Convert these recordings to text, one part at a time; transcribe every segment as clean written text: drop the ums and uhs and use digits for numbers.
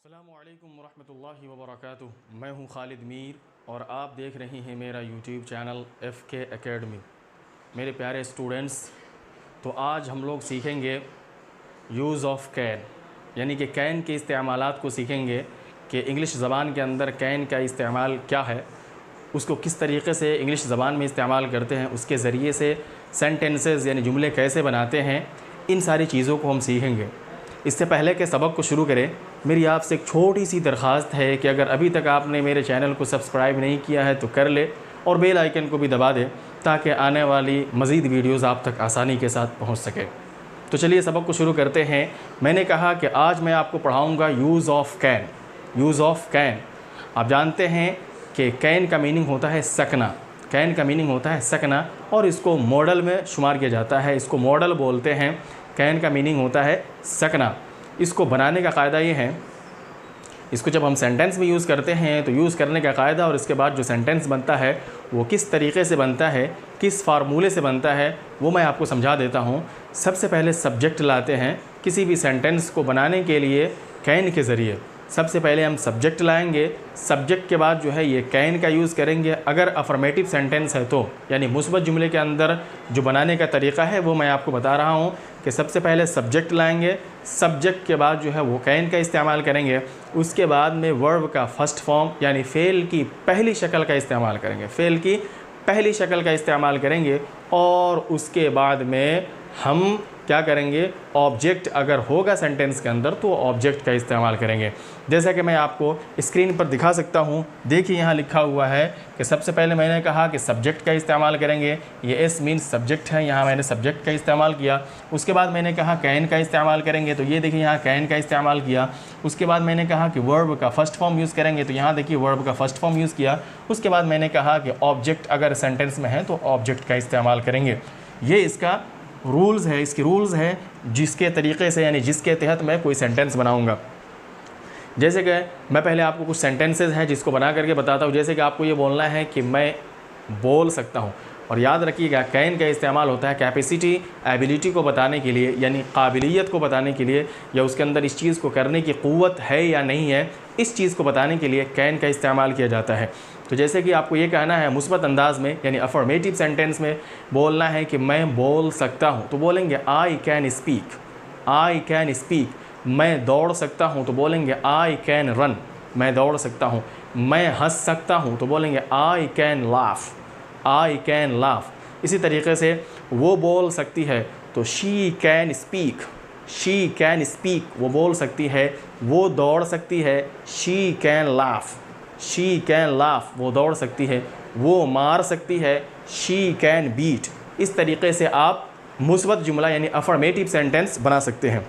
अस्सलामुअलैकुम वरहमतुल्लाहि वबरकातुहू। मैं हूं खालिद मीर और आप देख रहे हैं मेरा यूट्यूब चैनल FK एकेडमी। मेरे प्यारे स्टूडेंट्स, तो आज हम लोग सीखेंगे यूज़ ऑफ़ कैन, यानी कि कैन के इस्तेमालात को सीखेंगे कि इंग्लिश ज़बान के अंदर कैन का इस्तेमाल क्या है, उसको किस तरीके से इंग्लिश ज़बान में इस्तेमाल करते हैं, उसके ज़रिए से सेंटेंसेस यानी जुमले कैसे बनाते हैं, इन सारी चीज़ों को हम सीखेंगे। इससे पहले के सबक को शुरू करें, मेरी आपसे एक छोटी सी दरख्वास्त है कि अगर अभी तक आपने मेरे चैनल को सब्सक्राइब नहीं किया है तो कर ले और बेल आइकन को भी दबा दें ताकि आने वाली मज़ीद वीडियोज़ आप तक आसानी के साथ पहुंच सके। तो चलिए सबक को शुरू करते हैं। मैंने कहा कि आज मैं आपको पढ़ाऊँगा use of can. Use of can, आप जानते हैं कि कैन का मीनिंग होता है सकना। कैन का मीनिंग होता है सकना और इसको मॉडल में शुमार किया जाता है, इसको मॉडल बोलते हैं। कैन का मीनिंग होता है सकना। इसको बनाने का क़ायदा ये है, इसको जब हम सेंटेंस में यूज़ करते हैं तो यूज़ करने का क़ायदा और इसके बाद जो सेंटेंस बनता है वो किस तरीके से बनता है, किस फार्मूले से बनता है, वो मैं आपको समझा देता हूँ। सबसे पहले सब्जेक्ट लाते हैं किसी भी सेंटेंस को बनाने के लिए कैन के ज़रिए। सबसे पहले हम सब्जेक्ट लाएंगे, सब्जेक्ट के बाद जो है ये कैन का यूज़ करेंगे। अगर अफर्मेटिव सेंटेंस है तो यानी मुस्बत जुमले के अंदर जो बनाने का तरीका है वो मैं आपको बता रहा हूँ कि सबसे पहले सब्जेक्ट लाएंगे, सब्जेक्ट के बाद जो है वो कैन का इस्तेमाल करेंगे। उसके बाद में वर्ब का फर्स्ट फॉर्म यानी फ़ेल की पहली शक्ल का इस्तेमाल करेंगे, फ़ेल की पहली शक्ल का इस्तेमाल करेंगे। और उसके बाद में हम क्या करेंगे, ऑब्जेक्ट अगर होगा सेंटेंस के अंदर तो ऑब्जेक्ट का इस्तेमाल करेंगे। जैसा कि मैं आपको स्क्रीन पर दिखा सकता हूँ, देखिए यहाँ लिखा हुआ है कि सबसे पहले मैंने कहा कि सब्जेक्ट का इस्तेमाल करेंगे। ये एस मीन्स सब्जेक्ट है, यहाँ मैंने सब्जेक्ट का इस्तेमाल किया। उसके बाद मैंने कहा कैन का इस्तेमाल करेंगे, तो ये देखिए यहाँ कैन का इस्तेमाल किया। उसके बाद मैंने कहा कि वर्ब का फर्स्ट फॉर्म यूज़ करेंगे, तो यहाँ देखिए वर्ब का फर्स्ट फॉर्म यूज़ किया। उसके बाद मैंने कहा कि ऑब्जेक्ट अगर सेंटेंस में है तो ऑब्जेक्ट का इस्तेमाल करेंगे। ये इसका रूल्स है, इसकी रूल्स है जिसके तरीक़े से यानी जिसके तहत मैं कोई सेंटेंस बनाऊंगा। जैसे कि मैं पहले आपको कुछ सेंटेंसेस हैं जिसको बना करके बताता हूँ। जैसे कि आपको ये बोलना है कि मैं बोल सकता हूँ, और याद रखिएगा कैन का इस्तेमाल होता है कैपेसिटी, एबिलिटी को बताने के लिए यानी काबिलियत को बताने के लिए, या उसके अंदर इस चीज़ को करने की क़ुव्वत है या नहीं है, इस चीज़ को बताने के लिए कैन का इस्तेमाल किया जाता है। तो जैसे कि आपको ये कहना है मुस्बत अंदाज़ में यानी अफर्मेटिव सेंटेंस में बोलना है कि मैं बोल सकता हूँ, तो बोलेंगे I can speak, I can speak. मैं दौड़ सकता हूँ तो बोलेंगे आई कैन रन, मैं दौड़ सकता हूँ। मैं हंस सकता हूँ तो बोलेंगे I can laugh, I can laugh. इसी तरीके से वो बोल सकती है तो she can speak, she can speak, वो बोल सकती है। वो दौड़ सकती है, she can laugh, she can laugh, वो दौड़ सकती है। वो मार सकती है, शी कैन बीट। इस तरीके से आप मुस्बत जुमला यानी अफर्मेटिव सेंटेंस बना सकते हैं।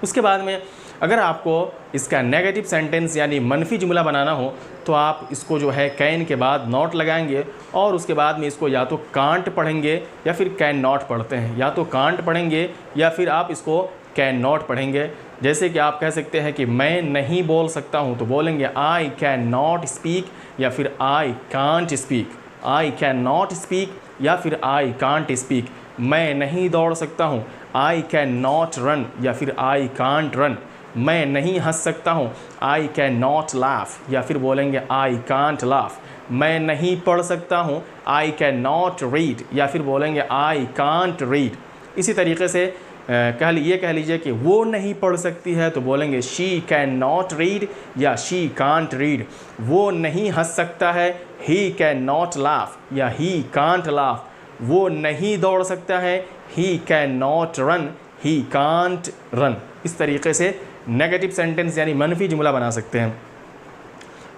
उसके बाद में अगर आपको इसका नेगेटिव सेंटेंस यानी मनफी जुमला बनाना हो तो आप इसको जो है कैन के बाद नॉट लगाएंगे और उसके बाद में इसको या तो कांट पढ़ेंगे या फिर कैन नॉट पढ़ते हैं, या तो कांट पढ़ेंगे या फिर आप इसको कैन नॉट पढ़ेंगे। जैसे कि आप कह सकते हैं कि मैं नहीं बोल सकता हूँ तो बोलेंगे आई कैन नॉट स्पीक या फिर I can't speak, I can not speak या फिर आई कांट स्पीक। मैं नहीं दौड़ सकता हूँ, आई कैन नॉट रन या फिर आई कांट रन। मैं नहीं हंस सकता हूँ, आई कैन नॉट लाफ या फिर बोलेंगे आई कांट लाफ। मैं नहीं पढ़ सकता हूँ, आई कैन नॉट रीड या फिर बोलेंगे आई कांट रीड। इसी तरीके से कह लीजिए कि वो नहीं पढ़ सकती है तो बोलेंगे शी कैन नॉट रीड या शी कांट रीड। वो नहीं हंस सकता है, ही कैन नॉट लाफ या ही कांट लाफ। वो नहीं दौड़ सकता है, he can not run, he can't run. इस तरीके से नेगेटिव सेंटेंस यानी मनफी जुमला बना सकते हैं।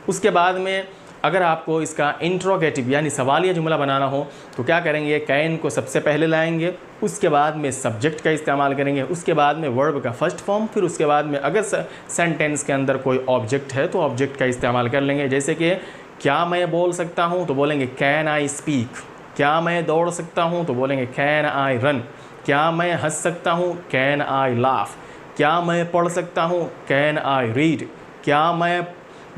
उसके बाद में अगर आपको इसका इंट्रोगेटिव यानी सवालिया जुमला बनाना हो तो क्या करेंगे, कैन को सबसे पहले लाएंगे, उसके बाद में सब्जेक्ट का इस्तेमाल करेंगे, उसके बाद में वर्ब का फर्स्ट फॉर्म, फिर उसके बाद में अगर सेंटेंस के अंदर कोई ऑब्जेक्ट है तो ऑब्जेक्ट का इस्तेमाल कर लेंगे। जैसे कि क्या मैं बोल सकता हूँ तो बोलेंगे कैन आई स्पीक, क्या मैं दौड़ सकता हूँ तो बोलेंगे कैन आई रन, क्या मैं हंस सकता हूँ कैन आई लाफ, क्या मैं पढ़ सकता हूँ कैन आई रीड, क्या मैं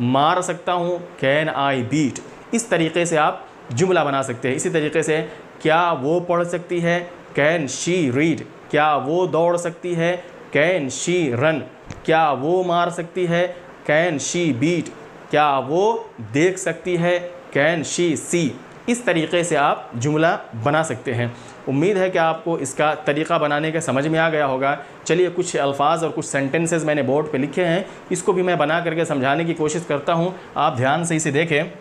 मार सकता हूँ कैन आई बीट। इस तरीके से आप जुमला बना सकते हैं। इसी तरीके से क्या वो पढ़ सकती है कैन शी रीड, क्या वो दौड़ सकती है कैन शी रन। क्या वो मार सकती है? Can she beat? क्या वो देख सकती है? Can she see? इस तरीके से आप जुमला बना सकते हैं। उम्मीद है कि आपको इसका तरीक़ा बनाने का समझ में आ गया होगा। चलिए कुछ अल्फाज और कुछ सेंटेंसेस मैंने बोर्ड पे लिखे हैं, इसको भी मैं बना करके समझाने की कोशिश करता हूँ। आप ध्यान से इसे देखें।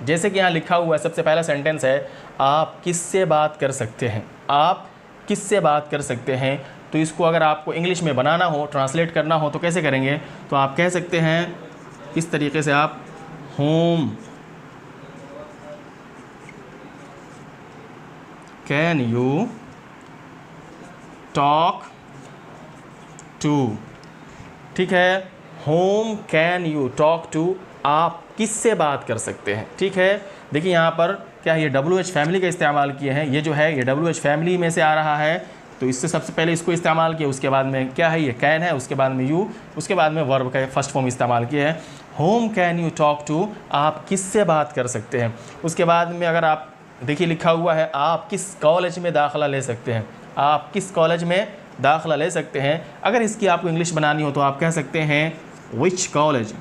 जैसे कि यहाँ लिखा हुआ है, सबसे पहला सेंटेंस है, आप किससे बात कर सकते हैं? आप किससे बात कर सकते हैं? तो इसको अगर आपको इंग्लिश में बनाना हो, ट्रांसलेट करना हो तो कैसे करेंगे? तो आप कह सकते हैं इस तरीके से, आप whom can you talk to? ठीक है, whom can you talk to, आप किससे बात कर सकते हैं? ठीक है, देखिए यहाँ पर क्या ये WH फैमिली का इस्तेमाल किए हैं। ये जो है ये WH फैमिली में से आ रहा है, तो इससे सबसे पहले इसको इस्तेमाल किया, उसके बाद में क्या है, ये कैन है, उसके बाद में यू, उसके बाद में वर्ब का फर्स्ट फॉर्म इस्तेमाल किया है। Whom can you talk to, आप किससे बात कर सकते हैं। उसके बाद में अगर आप देखिए लिखा हुआ है, आप किस कॉलेज में दाखिला ले सकते हैं? आप किस कॉलेज में दाखिला ले सकते हैं? अगर इसकी आपको इंग्लिश बनानी हो तो आप कह सकते हैं which college,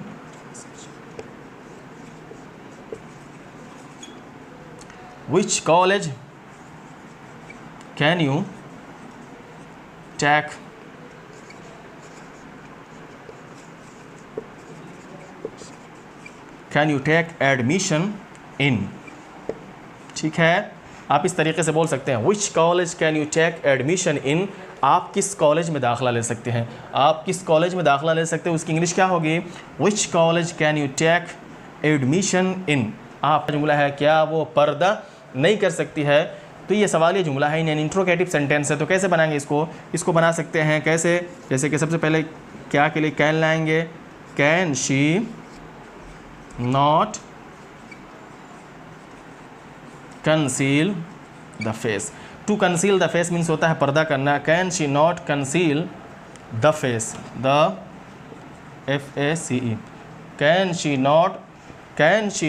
which college can you take admission in? ठीक है, आप इस तरीके से बोल सकते हैं, which college can you take admission in? आप किस कॉलेज में दाखिला ले सकते हैं? आप किस कॉलेज में दाखिला ले सकते हैं, उसकी इंग्लिश क्या होगी? Which college can you take admission in? आप जुमला है, क्या वो पर्दा नहीं कर सकती है? तो ये सवाल, ये जुमला है, इन इंट्रोगेटिव सेंटेंस है। तो कैसे बनाएंगे इसको बना सकते हैं कैसे? जैसे कि सबसे पहले क्या के लिए कैन लाएंगे, can she not conceal the face? To conceal the face means होता है पर्दा करना। Can she not conceal the face, the FACE, can she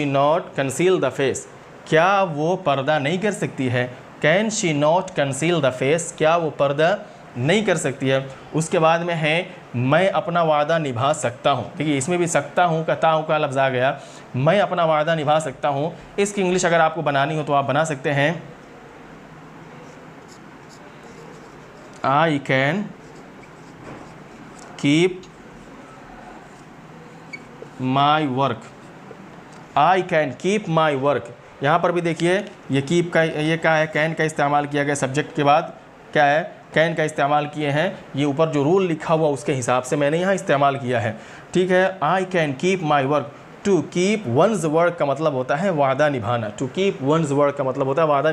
not conceal the face? क्या वो पर्दा नहीं कर सकती है? Can she not conceal the face, क्या वो पर्दा नहीं कर सकती है? उसके बाद में है, मैं अपना वादा निभा सकता हूँ। देखिए इसमें भी सकता हूँ का ताऊ का लफ्ज़ आ गया, मैं अपना वादा निभा सकता हूँ। इसकी इंग्लिश अगर आपको बनानी हो तो आप बना सकते हैं, आई can keep my work, I can keep my work. यहाँ पर भी देखिए ये कीप का, ये क्या है, कैन का इस्तेमाल किया गया। सब्जेक्ट के बाद क्या है, कैन का इस्तेमाल किए हैं। ये ऊपर जो रूल लिखा हुआ उसके हिसाब से मैंने यहाँ इस्तेमाल किया है। ठीक है, I can keep my work. To keep one's work का मतलब होता है वादा निभाना। टू कीप वंस वर्क का मतलब होता है वादा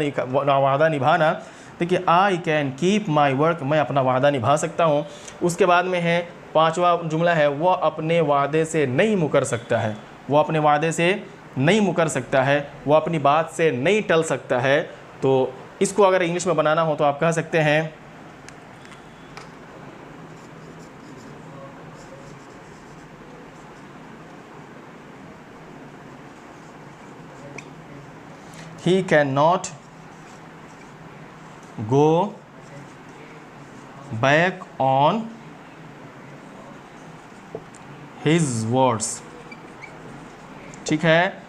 निभाना। देखिए, आई कैन कीप माई वर्क, मैं अपना वादा निभा सकता हूँ। उसके बाद में है पांचवा जुमला है, वह अपने वादे से नहीं मुकर सकता है। वो अपने वादे से नहीं मुकर सकता है, वो अपनी बात से नहीं टल सकता है। तो इसको अगर इंग्लिश में बनाना हो तो आप कह सकते हैं, he cannot go back on his words। ठीक है,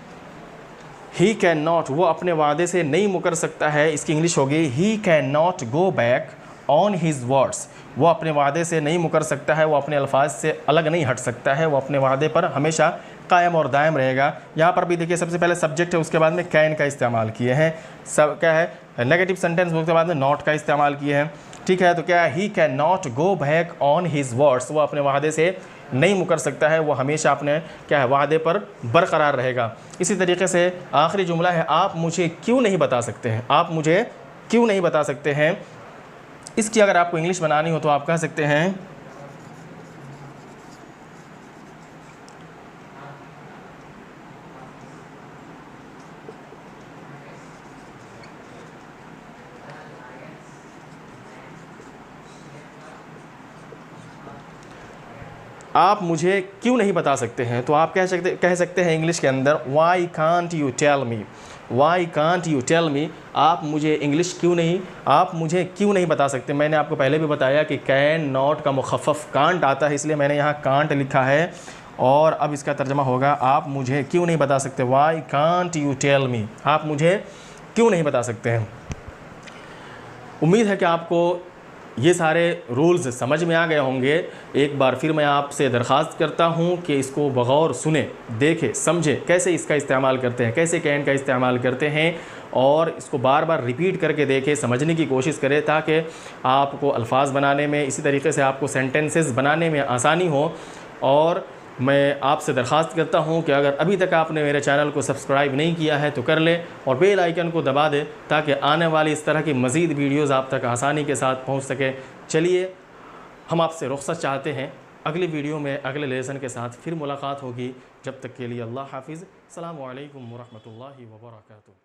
he cannot, वो अपने वादे से नहीं मुकर सकता है। इसकी इंग्लिश होगी, he cannot go back on his words। वो अपने वादे से नहीं मुकर सकता है, वो अपने अल्फाज से अलग नहीं हट सकता है, वो अपने वादे पर हमेशा कायम और दायम रहेगा। यहाँ पर भी देखिए सबसे पहले सब्जेक्ट है, उसके बाद में कैन का इस्तेमाल किए हैं। सब क्या है, नेगेटिव सेंटेंस, उसके बाद में नॉट का इस्तेमाल किए हैं। ठीक है, तो क्या है, he can not go back on his words, वो अपने वादे से नहीं मुकर सकता है, वो हमेशा अपने क्या है वादे पर बरकरार रहेगा। इसी तरीके से आखिरी जुमला है, आप मुझे क्यों नहीं बता सकते हैं। आप मुझे क्यों नहीं बता सकते हैं, इसकी अगर आपको इंग्लिश बनानी हो तो आप कह सकते हैं, आप मुझे क्यों नहीं बता सकते हैं, तो आप कह सकते हैं इंग्लिश के अंदर why can't you tell me, why can't you tell me, आप मुझे आप मुझे क्यों नहीं बता सकते। मैंने आपको पहले भी बताया कि कैन नॉट का मुखफ़फ़ कांट आता है, इसलिए मैंने यहाँ कांट लिखा है। और अब इसका तर्जमा होगा आप मुझे क्यों नहीं बता सकते, why can't you tell me, आप मुझे क्यों नहीं बता सकते हैं। उम्मीद है कि आपको ये सारे रूल्स समझ में आ गए होंगे। एक बार फिर मैं आपसे दरख्वास्त करता हूँ कि इसको बगौर सुने, देखें, समझें कैसे इसका इस्तेमाल करते हैं, कैसे कैन का इस्तेमाल करते हैं, और इसको बार बार रिपीट करके देखें, समझने की कोशिश करें ताकि आपको अल्फाज बनाने में, इसी तरीके से आपको सेंटेंसेस बनाने में आसानी हो। और मैं आपसे दरख्वास्त करता हूं कि अगर अभी तक आपने मेरे चैनल को सब्सक्राइब नहीं किया है तो कर लें और बेल आइकन को दबा दें ताकि आने वाली इस तरह की मज़ीद वीडियोज़ आप तक आसानी के साथ पहुंच सके। चलिए, हम आपसे रुख़्सत चाहते हैं, अगली वीडियो में अगले लेसन के साथ फिर मुलाकात होगी। जब तक के लिए अल्लाह हाफ़िज़। अस्सलामु अलैकुम व रहमतुल्लाहि व बरकातुहू।